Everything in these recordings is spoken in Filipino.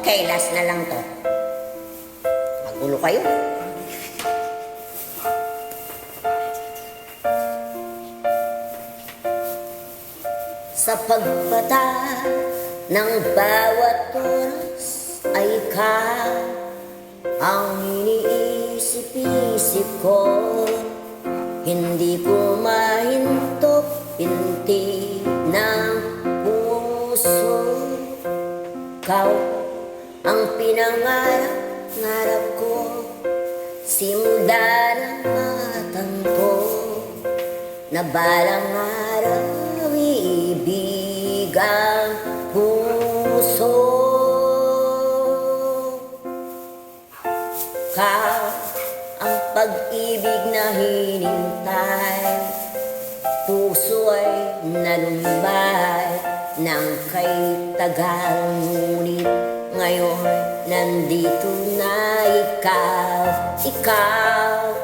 Okay, last na lang to. Magulo kayo. Sa pagpata ng bawat oras ay ikaw ang iniisip-isip ko. Hindi ko mahinto pinti ng puso. Ikaw ang pinangarap-ngarap ko, simula ng matang ko, na balang araw iibigang puso. Ikaw ang pag-ibig na hinintay, puso ay nalumbay ng kay tagal. Ngunit ngayon nandito na ikaw. Ikaw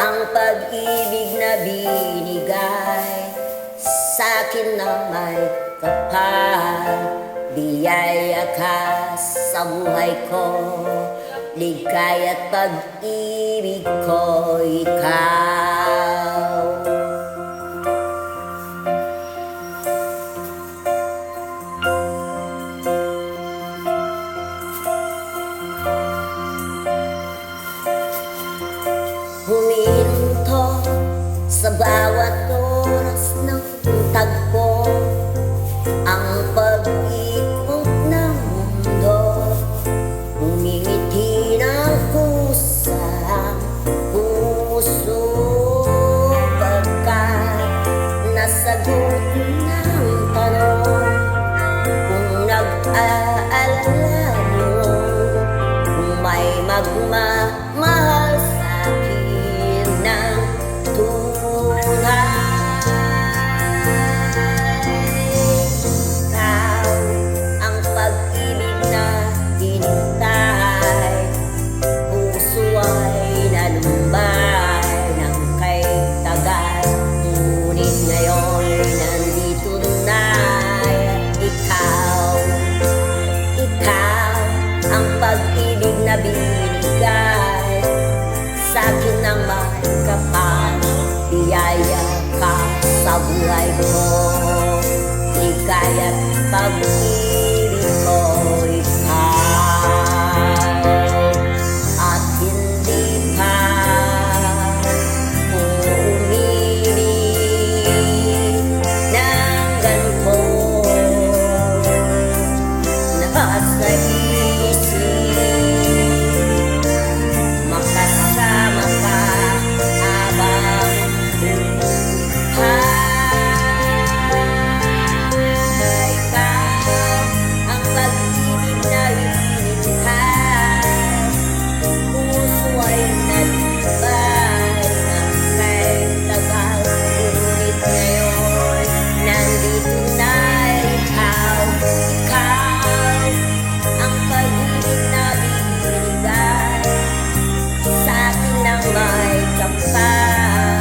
ang pag-ibig na binigay sa'kin na may kapal. Biyaya ka sa buhay ko, ligaya at pag-ibig ko, ikaw. Huminto sa bawat oras ng tagpo ang pag-ikot ng mundo. Umingiti ng pusa ang puso, pagkat nasagot ng tanong kung nag-aalala mo, kung may magmamahal sa'kin ng tunay. Ikaw ang pag-ibig na hinintay, puso ay nalumbay ng kay tagal. Ngunit ngayon nandito na ikaw. Ikaw ang pag-ibig na binigay sa'kin ng may kapal. Biyaya ka sa buhay ko, ligaya at pag-ibig ko, ikaw. At hindi pa umiibig ng ganito, nasa isip makasama ka habang buhay. Ikaw ang pag-ibig na hinintay, puso ay nalibay ng kay tagal. Ngunit ngayon nandito na ikaw. Ikaw ang pag-ibig na binigay sa'kin ng may kapal.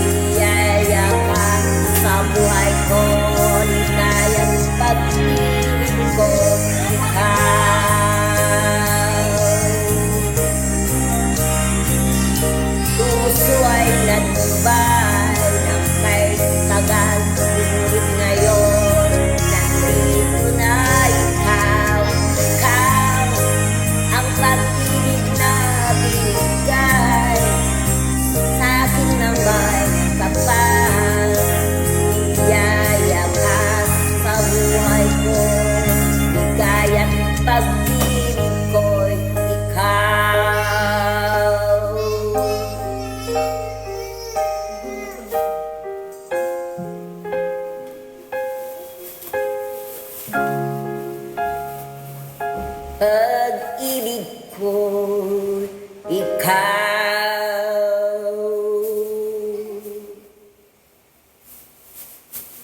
Biyaya ka sa buhay ko, ligaya at pag-ibig ko, ikaw. Puso ay natubay ng kay tagal. Ngunit ngayon nandito na ikaw. Ikaw ang pag-ibig na binigay sa'kin ng may kapal. Biyaya ka sa buhay ko, ligaya at pag-ibig ko'y ikaw. Pag-ibig ko, ikaw.